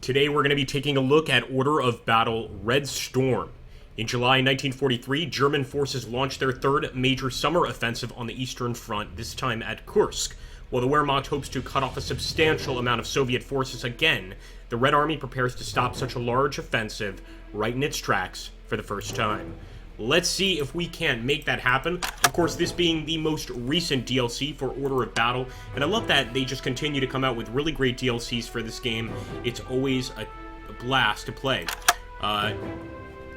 Today we're going to be taking a look at Order of Battle Red Storm. In July 1943, German forces launched their third major summer offensive on the Eastern Front, this time at Kursk. While the Wehrmacht hopes to cut off a substantial amount of Soviet forces again, the Red Army prepares to stop such a large offensive right in its tracks for the first time. Let's see if we can make that happen. Of course, this being the most recent DLC for Order of Battle, and I love that they just continue to come out with really great DLCs for this game. It's always a blast to play.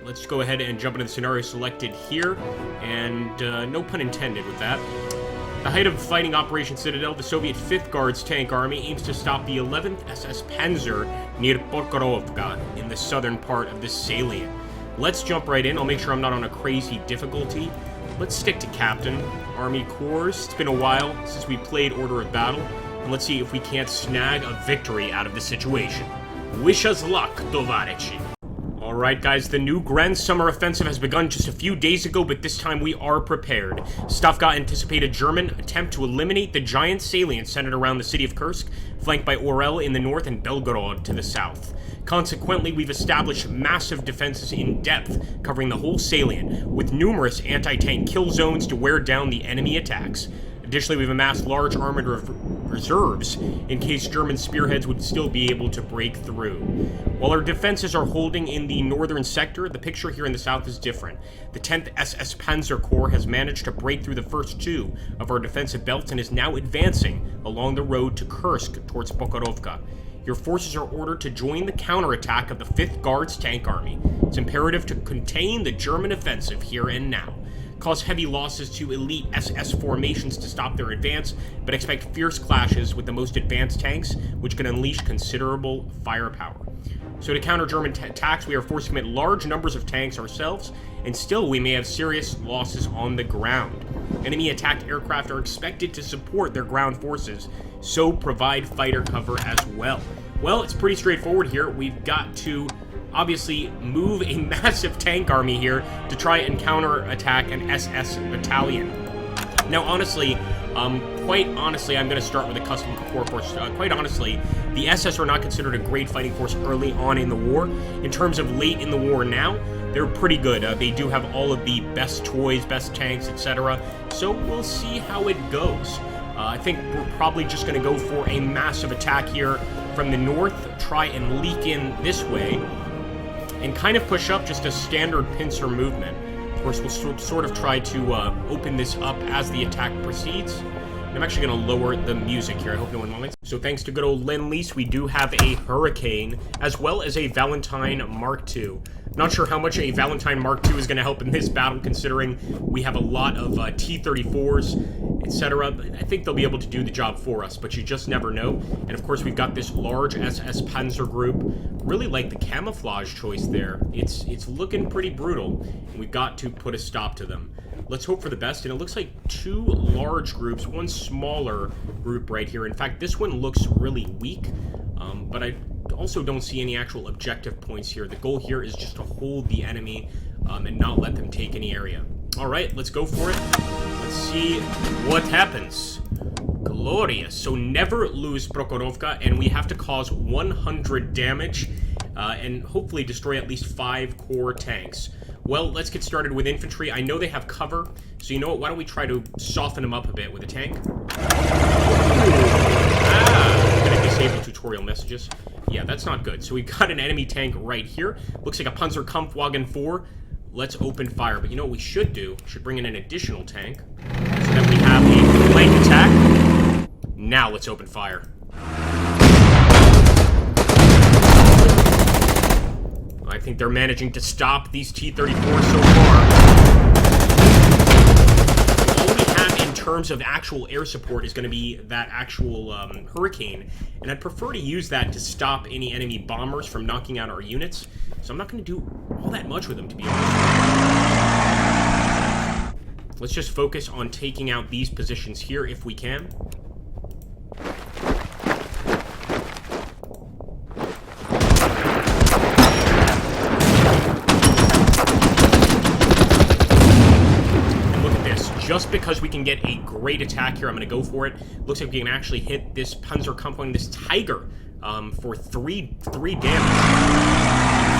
Let's go ahead and jump into the scenario selected here, and no pun intended with that. The height of fighting Operation Citadel, the Soviet 5th Guards Tank Army aims to stop the 11th SS Panzer near Prokhorovka in the southern part of the salient. Let's jump right in. I'll make sure I'm not on a crazy difficulty. Let's stick to Captain. Army Corps. It's been a while since we played Order of Battle, and let's see if we can't snag a victory out of the situation. Wish us luck, Tovarichi. Alright guys, the new Grand Summer Offensive has begun just a few days ago, but this time we are prepared. Stavka anticipated a German attempt to eliminate the giant salient centered around the city of Kursk, flanked by Orel in the north and Belgorod to the south. Consequently, we've established massive defenses in depth, covering the whole salient, with numerous anti-tank kill zones to wear down the enemy attacks. Additionally, we've amassed large armored reserves in case German spearheads would still be able to break through. While our defenses are holding in the northern sector, the picture here in the south is different. The 10th SS Panzer Corps has managed to break through the first two of our defensive belts and is now advancing along the road to Kursk towards Prokhorovka. Your forces are ordered to join the counterattack of the 5th Guards Tank Army. It's imperative to contain the German offensive here and now. Cause heavy losses to elite SS formations to stop their advance, but expect fierce clashes with the most advanced tanks, which can unleash considerable firepower. So to counter German attacks, we are forced to commit large numbers of tanks ourselves, and still we may have serious losses on the ground. Enemy attacked aircraft are expected to support their ground forces, so provide fighter cover as well. Well, it's pretty straightforward here. We've got to obviously move a massive tank army here to try and counterattack an SS battalion. Now, honestly, quite honestly, I'm going to start with a custom corps force. Quite honestly, the SS are not considered a great fighting force early on in the war. In terms of late in the war now, they're pretty good. They do have all of the best toys, best tanks, etc. So we'll see how it goes. I think we're probably just going to go for a massive attack here from the north, try and leak in this way, and kind of push up just a standard pincer movement. Of course, we'll sort of try to open this up as the attack proceeds. I'm actually going to lower the music here. I hope no one minds. So thanks to good old Lend-Lease, we do have a Hurricane, as well as a Valentine Mark II. Not sure how much a Valentine Mark II is going to help in this battle, considering we have a lot of T-34s, etc. I think they'll be able to do the job for us, but you just never know. And of course, we've got this large SS Panzer group. Really like the camouflage choice there. It's looking pretty brutal, and we've got to put a stop to them. Let's hope for the best, and it looks like two large groups, one smaller group right here. In fact, this one looks really weak, but I also don't see any actual objective points here. The goal here is just to hold the enemy and not let them take any area. All right, let's go for it. Let's see what happens. Glorious. So never lose Prokhorovka, and we have to cause 100 damage and hopefully destroy at least 5 core tanks. Well, let's get started with infantry. I know they have cover, so you know what? Why don't we try to soften them up a bit with a tank? I'm gonna disable tutorial messages. Yeah, that's not good. So we've got an enemy tank right here. Looks like a Panzerkampfwagen 4. Let's open fire. But you know what we should do? We should bring in an additional tank so that we have a flank attack. Now let's open fire. I think they're managing to stop these T-34s so far. All we have in terms of actual air support is going to be that actual Hurricane, and I'd prefer to use that to stop any enemy bombers from knocking out our units, so I'm not going to do all that much with them, to be honest. Let's just focus on taking out these positions here if we can. Just because we can get a great attack here, I'm going to go for it. Looks like we can actually hit this Panzerkampfwagen, this Tiger for three damage.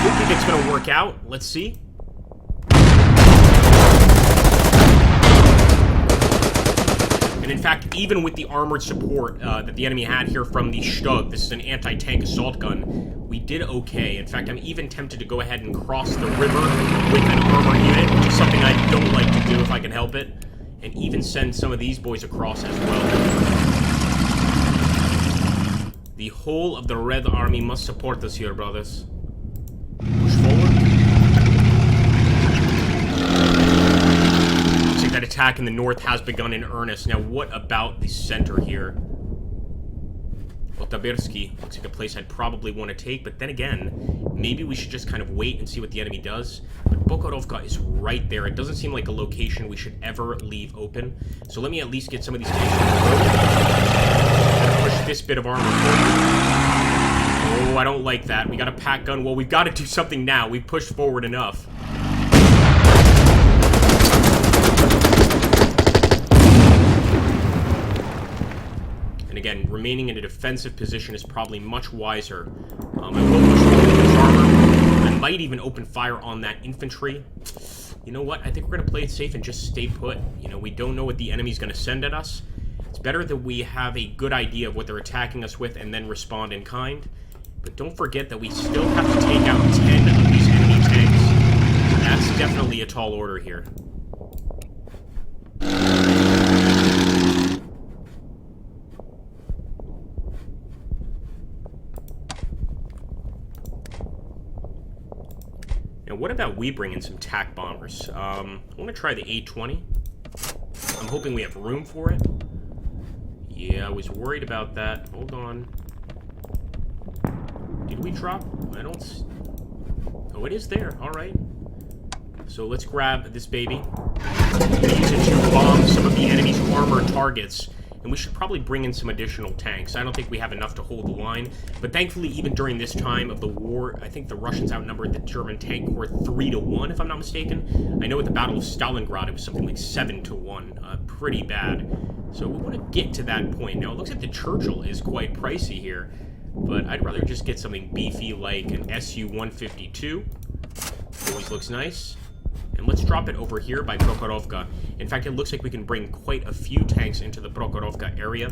I think it's going to work out. Let's see. And in fact, even with the armored support that the enemy had here from the Stug, this is an anti-tank assault gun, we did okay. In fact, I'm even tempted to go ahead and cross the river with an armor unit, which is something I don't like to do if I can help it, and even send some of these boys across as well. The whole of the Red Army must support us here, brothers. Push forward. Looks like that attack in the north has begun in earnest. Now, what about the center here? Otabirsky looks like a place I'd probably want to take, but then again, maybe we should just kind of wait and see what the enemy does. But Bokorovka is right there. It doesn't seem like a location we should ever leave open. So let me at least get some of these tanks on the road. Push this bit of armor forward. Oh, I don't like that. We got a pack gun. Well, we've got to do something now. We've pushed forward enough. And again, remaining in a defensive position is probably much wiser. I will push forward with this armor. I might even open fire on that infantry. You know what? I think we're going to play it safe and just stay put. You know, we don't know what the enemy's going to send at us. It's better that we have a good idea of what they're attacking us with and then respond in kind. But don't forget that we still have to take out 10 of these enemy tanks. That's definitely a tall order here. Now, what about we bring in some TAC bombers? I want to try the A-20. I'm hoping we have room for it. Yeah, I was worried about that. Hold on. Did we drop? I don't... Oh, it is there. All right. So let's grab this baby. I'm going to use it to bomb some of the enemy's armored targets. And we should probably bring in some additional tanks. I don't think we have enough to hold the line. But thankfully, even during this time of the war, I think the Russians outnumbered the German tank corps 3-1, if I'm not mistaken. I know at the Battle of Stalingrad, it was something like 7-1. Pretty bad. So we want to get to that point. Now, it looks like the Churchill is quite pricey here. But I'd rather just get something beefy like an Su-152. Always looks nice. And let's drop it over here by Prokhorovka. In fact, it looks like we can bring quite a few tanks into the Prokhorovka area.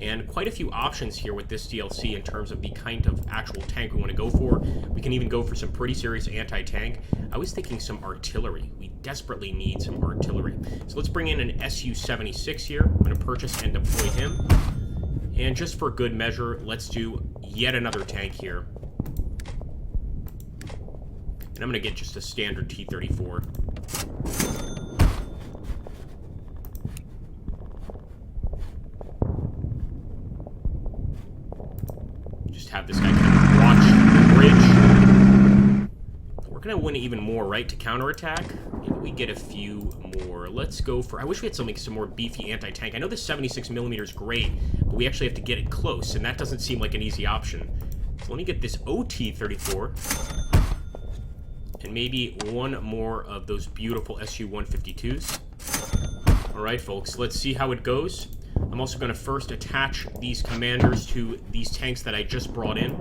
And quite a few options here with this DLC in terms of the kind of actual tank we want to go for. We can even go for some pretty serious anti-tank. I was thinking some artillery. We desperately need some artillery. So let's bring in an Su-76 here. I'm going to purchase and deploy him. And just for good measure, let's do yet another tank here. And I'm going to get just a standard T-34. Just have this guy kind of watch the bridge. We're going to win even more, right, to counterattack? Maybe we get a few more. Let's go for... I wish we had some more beefy anti-tank. I know the 76mm is great, but we actually have to get it close, and that doesn't seem like an easy option. So let me get this OT-34. And maybe one more of those beautiful Su-152s. Alright, folks, let's see how it goes. I'm also going to first attach these commanders to these tanks that I just brought in.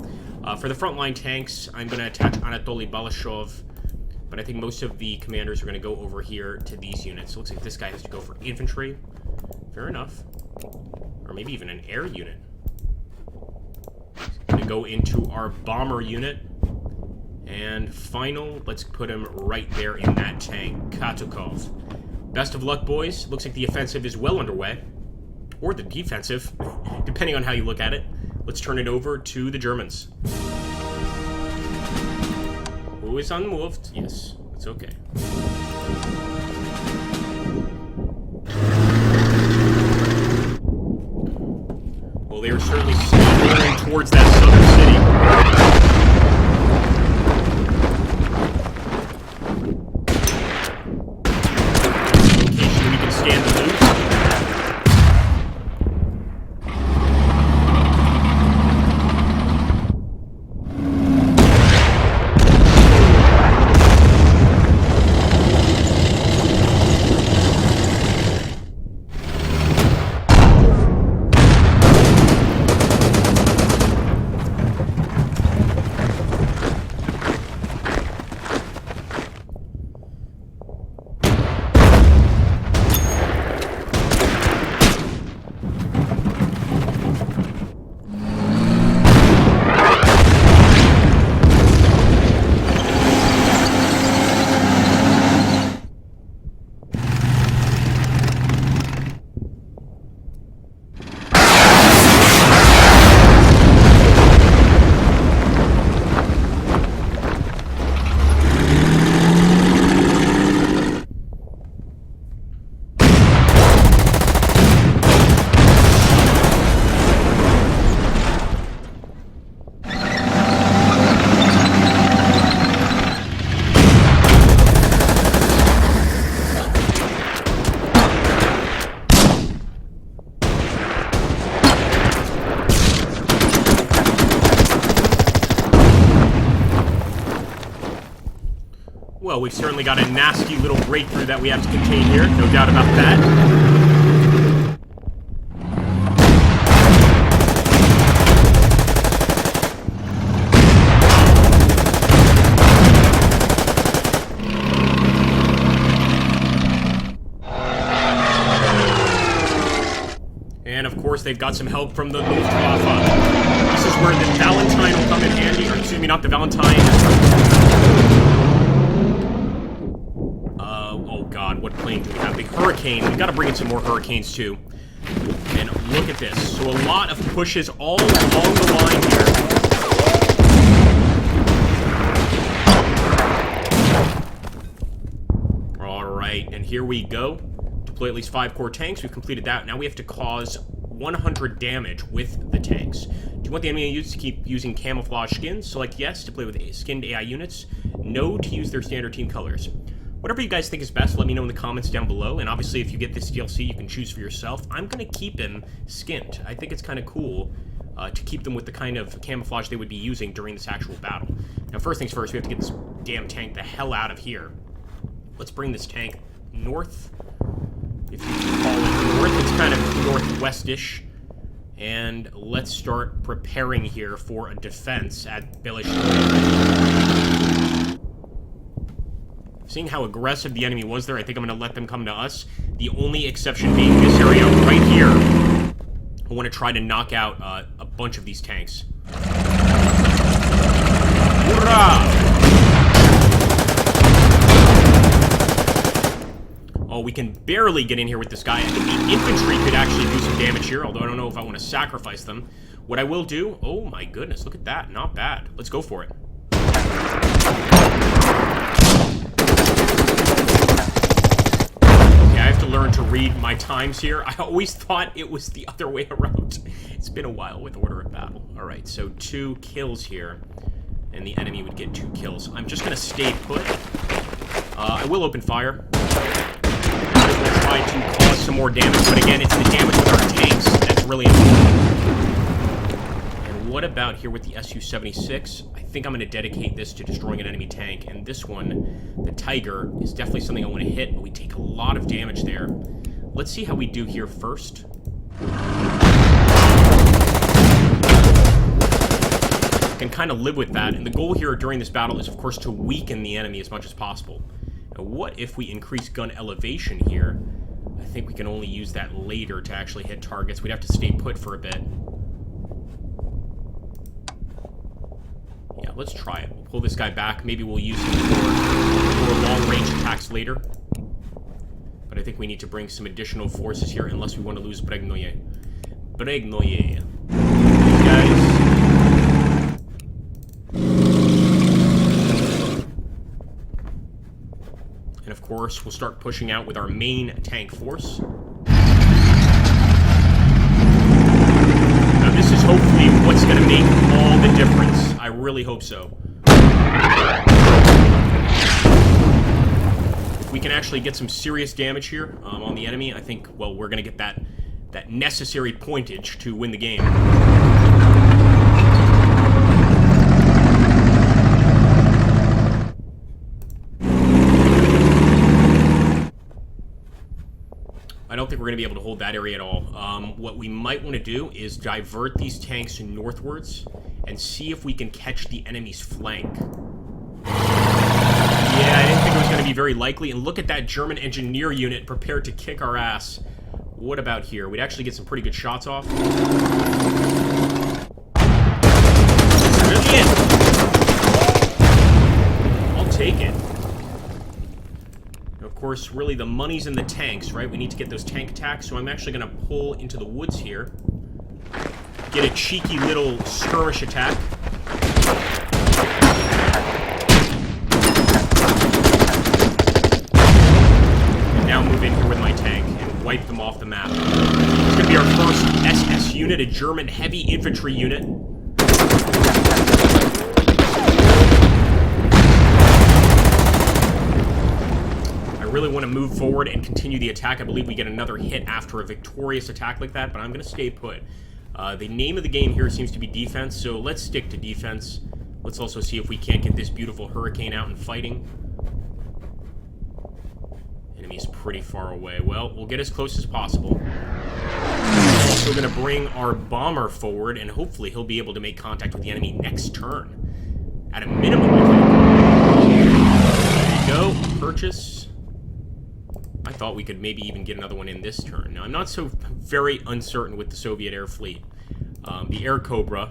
For the frontline tanks, I'm going to attach Anatoly Balashov, but I think most of the commanders are going to go over here to these units. So it looks like this guy has to go for infantry. Fair enough. Or maybe even an air unit. Going to go into our bomber unit. And final, let's put him right there in that tank, Katukov. Best of luck, boys. Looks like the offensive is well underway. Or the defensive, depending on how you look at it. Let's turn it over to the Germans. Who is unmoved? Yes, it's okay. Well, they are certainly steering towards that southern city. Well, we've certainly got a nasty little breakthrough that we have to contain here. No doubt about that. And of course, they've got some help from the Luftwaffe. This is where the Valentine will come in handy. Or excuse me, not the Valentine. Oh god, what plane do we have? The Hurricane. We've got to bring in some more Hurricanes too. And look at this. So a lot of pushes all along the line here. Alright, and here we go. Deploy at least 5 core tanks. We've completed that. Now we have to cause 100 damage with the tanks. Do you want the enemy to keep using camouflage skins? Select yes to play with skinned AI units. No to use their standard team colors. Whatever you guys think is best, let me know in the comments down below. And obviously, if you get this DLC, you can choose for yourself. I'm going to keep them skinned. I think it's kind of cool to keep them with the kind of camouflage they would be using during this actual battle. Now, first things first, we have to get this damn tank the hell out of here. Let's bring this tank north. If you can call it north, it's kind of northwest-ish. And let's start preparing here for a defense at Belishkov. Seeing how aggressive the enemy was there, I think I'm going to let them come to us. The only exception being this area right here. I want to try to knock out a bunch of these tanks. Hurrah! Oh, we can barely get in here with this guy. I think the infantry could actually do some damage here, although I don't know if I want to sacrifice them. What I will do... Oh my goodness, look at that. Not bad. Let's go for it. I have to learn to read my times here. I always thought it was the other way around. It's been a while with Order of Battle. Alright, so 2 kills here, and the enemy would get 2 kills. I'm just going to stay put. I will open fire. I will try to cause some more damage, but again, it's the damage with our tanks that's really important. And what about here with the Su-76? I think I'm going to dedicate this to destroying an enemy tank, and this one, the Tiger, is definitely something I want to hit, but we take a lot of damage there. Let's see how we do here first. I can kind of live with that, and the goal here during this battle is, of course, to weaken the enemy as much as possible. Now, what if we increase gun elevation here? I think we can only use that later to actually hit targets. We'd have to stay put for a bit. Yeah, let's try it. We'll pull this guy back. Maybe we'll use him for long-range attacks later. But I think we need to bring some additional forces here unless we want to lose Bregnoye. Bregnoye. These guys. And of course, we'll start pushing out with our main tank force. Now this is hopefully what's going to make all the difference. I really hope so. If we can actually get some serious damage here on the enemy, I think, well, we're going to get that necessary pointage to win the game. I don't think we're going to be able to hold that area at all. What we might want to do is divert these tanks northwards and see if we can catch the enemy's flank. Yeah, I didn't think it was going to be very likely. And look at that German engineer unit prepared to kick our ass. What about here? We'd actually get some pretty good shots off. Brilliant! I'll take it. Of course, really the money's in the tanks, right? We need to get those tank attacks, so I'm actually going to pull into the woods here. Get a cheeky little skirmish attack. And now move in here with my tank and wipe them off the map. It's going to be our first SS unit, a German heavy infantry unit. I really want to move forward and continue the attack. I believe we get another hit after a victorious attack like that, but I'm going to stay put. The name of the game here seems to be defense, so let's stick to defense. Let's also see if we can't get this beautiful Hurricane out and fighting. Enemy's pretty far away. Well, we'll get as close as possible. We're also going to bring our bomber forward, and hopefully he'll be able to make contact with the enemy next turn. At a minimum, I think. There you go. Purchase. I thought we could maybe even get another one in this turn. Now, I'm not so very uncertain with the Soviet air fleet. The Air Cobra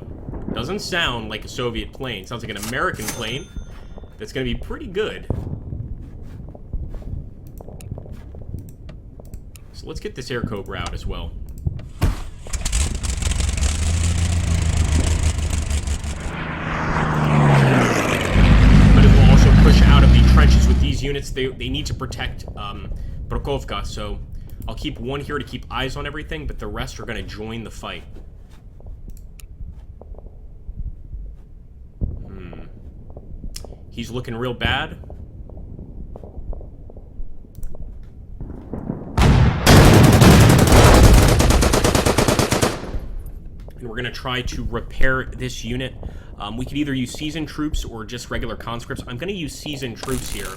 doesn't sound like a Soviet plane. It sounds like an American plane that's going to be pretty good. So let's get this Air Cobra out as well. But it will also push out of the trenches with these units. They need to protect Brokovka, so I'll keep one here to keep eyes on everything, but the rest are going to join the fight. He's looking real bad. And we're going to try to repair this unit. We could either use seasoned troops or just regular conscripts. I'm going to use seasoned troops here,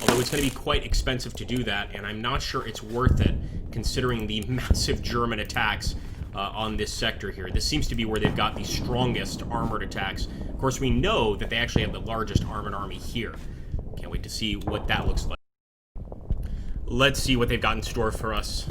although it's going to be quite expensive to do that, and I'm not sure it's worth it, considering the massive German attacks on this sector here. This seems to be where they've got the strongest armored attacks. Of course, we know that they actually have the largest armored army here. Can't wait to see what that looks like. Let's see what they've got in store for us.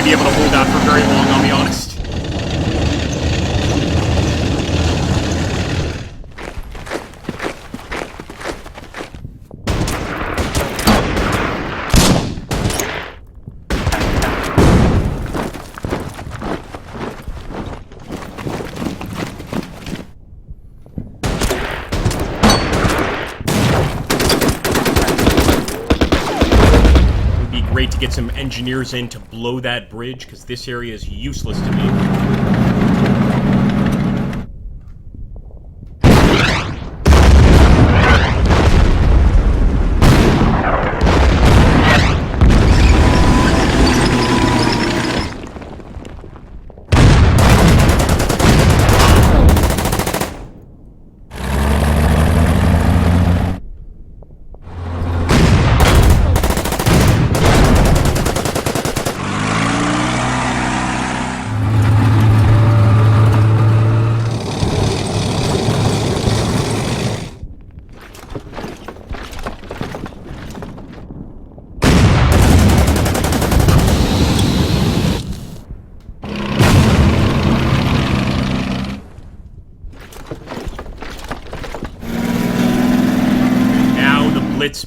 Be able to hold out for very long, I'll be honest. Great to get some engineers in to blow that bridge, because this area is useless to me.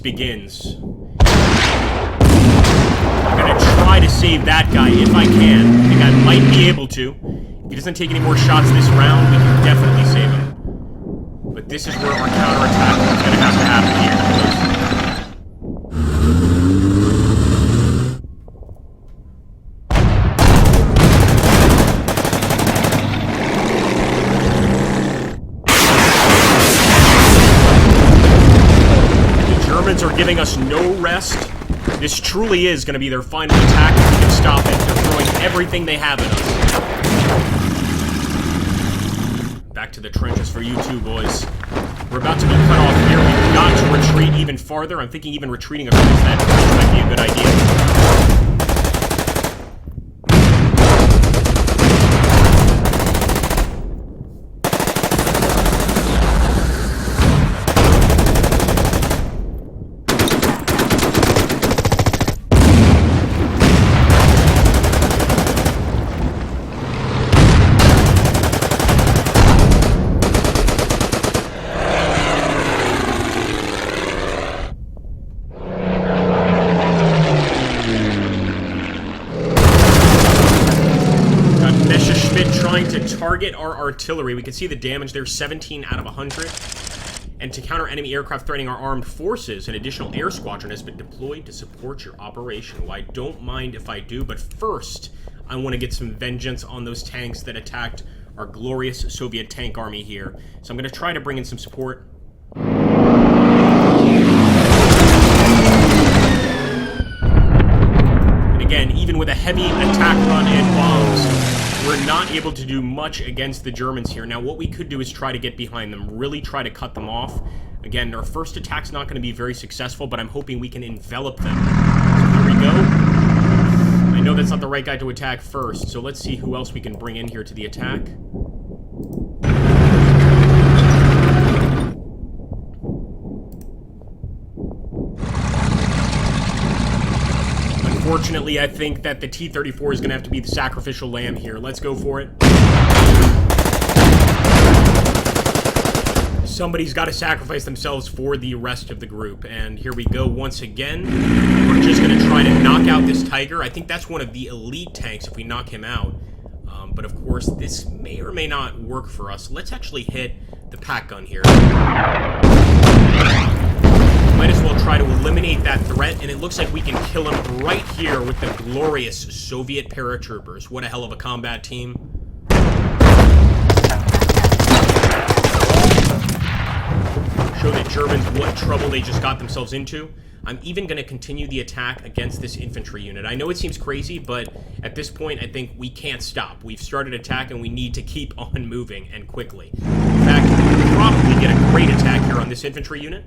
Begins. I'm gonna try to save that guy if I can. I think I might be able to. If he doesn't take any more shots this round, we can definitely save him. But this is where our counterattack is gonna have to happen here. Are giving us no rest. This truly is going to be their final attack if we can stop it. They're throwing everything they have in us. Back to the trenches for you two, boys. We're about to be cut off here. We've got to retreat even farther. I'm thinking even retreating across that trench might be a good idea. target our artillery. We can see the damage there, 17 out of 100. And to counter enemy aircraft threatening our armed forces, an additional air squadron has been deployed to support your operation. Well, I don't mind if I do, but first, I want to get some vengeance on those tanks that attacked our glorious Soviet tank army here. So I'm going to try to bring in some support. And again, even with a heavy attack run and bombs, we're not able to do much against the Germans here. Now, what we could do is try to get behind them, really try to cut them off. Again, our first attack's not going to be very successful, but I'm hoping we can envelop them. So here we go. I know that's not the right guy to attack first, so let's see who else we can bring in here to the attack. Unfortunately, I think that the T-34 is going to have to be the sacrificial lamb here. Let's go for it. Somebody's got to sacrifice themselves for the rest of the group. And here we go once again. We're just going to try to knock out this Tiger. I think that's one of the elite tanks if we knock him out. But of course, this may or may not work for us. Let's actually hit the pack gun here. Might as well try to eliminate that threat, and it looks like we can kill him right here with the glorious Soviet paratroopers. What a hell of a combat team. Show the Germans what trouble they just got themselves into. I'm even going to continue the attack against this infantry unit. I know it seems crazy, but at this point, I think we can't stop. We've started attack, and we need to keep on moving, and quickly. In fact, we'll probably get a great attack here on this infantry unit.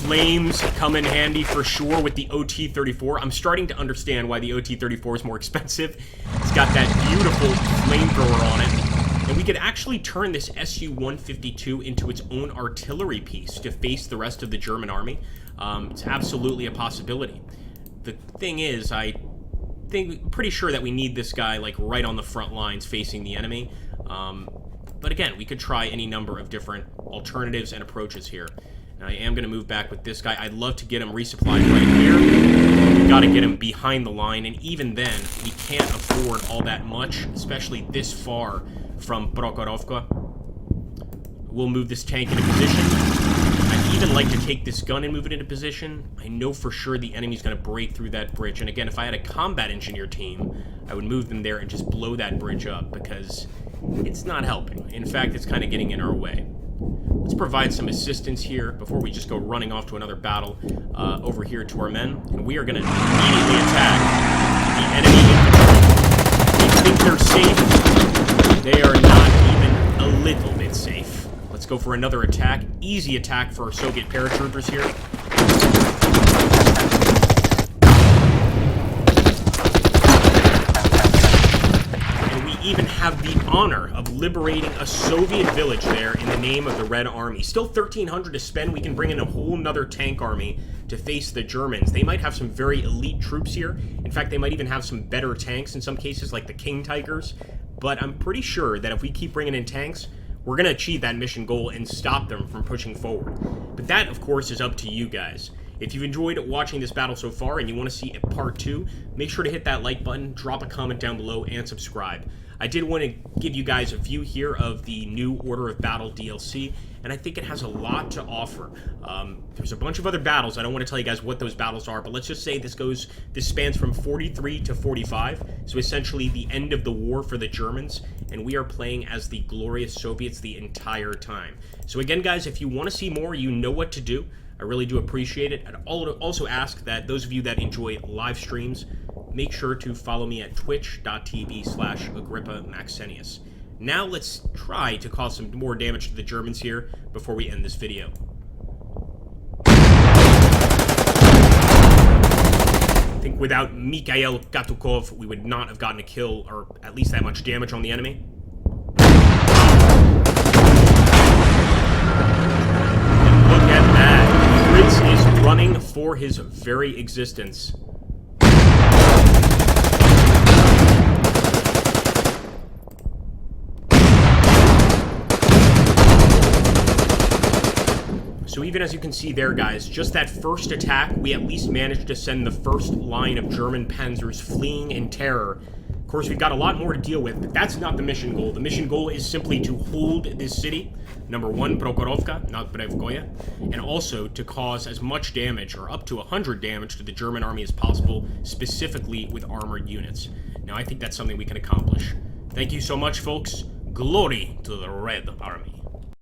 Flames come in handy for sure with the OT-34. I'm starting to understand why the OT-34 is more expensive. It's got that beautiful flamethrower on it. And we could actually turn this Su-152 into its own artillery piece to face the rest of the German army. It's absolutely a possibility. The thing is, pretty sure that we need this guy like right on the front lines facing the enemy. But again, we could try any number of different alternatives and approaches here. Now, I am going to move back with this guy. I'd love to get him resupplied right here. We've got to get him behind the line, and even then, we can't afford all that much, especially this far from Prokhorovka. We'll move this tank into position. I'd even like to take this gun and move it into position. I know for sure the enemy's going to break through that bridge, and again, if I had a combat engineer team, I would move them there and just blow that bridge up, because it's not helping. In fact, it's kind of getting in our way. Let's provide some assistance here before we just go running off to another battle over here to our men. And we are going to immediately attack the enemy infantry. They think they're safe. They are not even a little bit safe. Let's go for another attack. Easy attack for our Soviet paratroopers here. Even have the honor of liberating a Soviet village there in the name of the Red Army. Still 1,300 to spend. We can bring in a whole nother tank army to face the Germans. They might have some very elite troops here. In fact, they might even have some better tanks in some cases, like the King Tigers. But I'm pretty sure that if we keep bringing in tanks, we're going to achieve that mission goal and stop them from pushing forward. But that, of course, is up to you guys. If you've enjoyed watching this battle so far and you want to see part 2, make sure to hit that like button, drop a comment down below, and subscribe. I did want to give you guys a view here of the new Order of Battle DLC, and I think it has a lot to offer. There's a bunch of other battles. I don't want to tell you guys what those battles are, but let's just say this spans from 43 to 45, so essentially the end of the war for the Germans, and we are playing as the glorious Soviets the entire time. So again, guys, if you want to see more, you know what to do. I really do appreciate it. I'd also ask that those of you that enjoy live streams, make sure to follow me at twitch.tv/AgrippaMaxenius. Now let's try to cause some more damage to the Germans here before we end this video. I think without Mikhail Katukov, we would not have gotten a kill, or at least that much damage on the enemy. And look at that. Fritz is running for his very existence. So even as you can see there, guys, just that first attack, we at least managed to send the first line of German panzers fleeing in terror. Of course, we've got a lot more to deal with, but that's not the mission goal. The mission goal is simply to hold this city, number 1, Prokhorovka, not Brevskoye, and also to cause as much damage, or up to 100 damage, to the German army as possible, specifically with armored units. Now, I think that's something we can accomplish. Thank you so much, folks. Glory to the Red Army.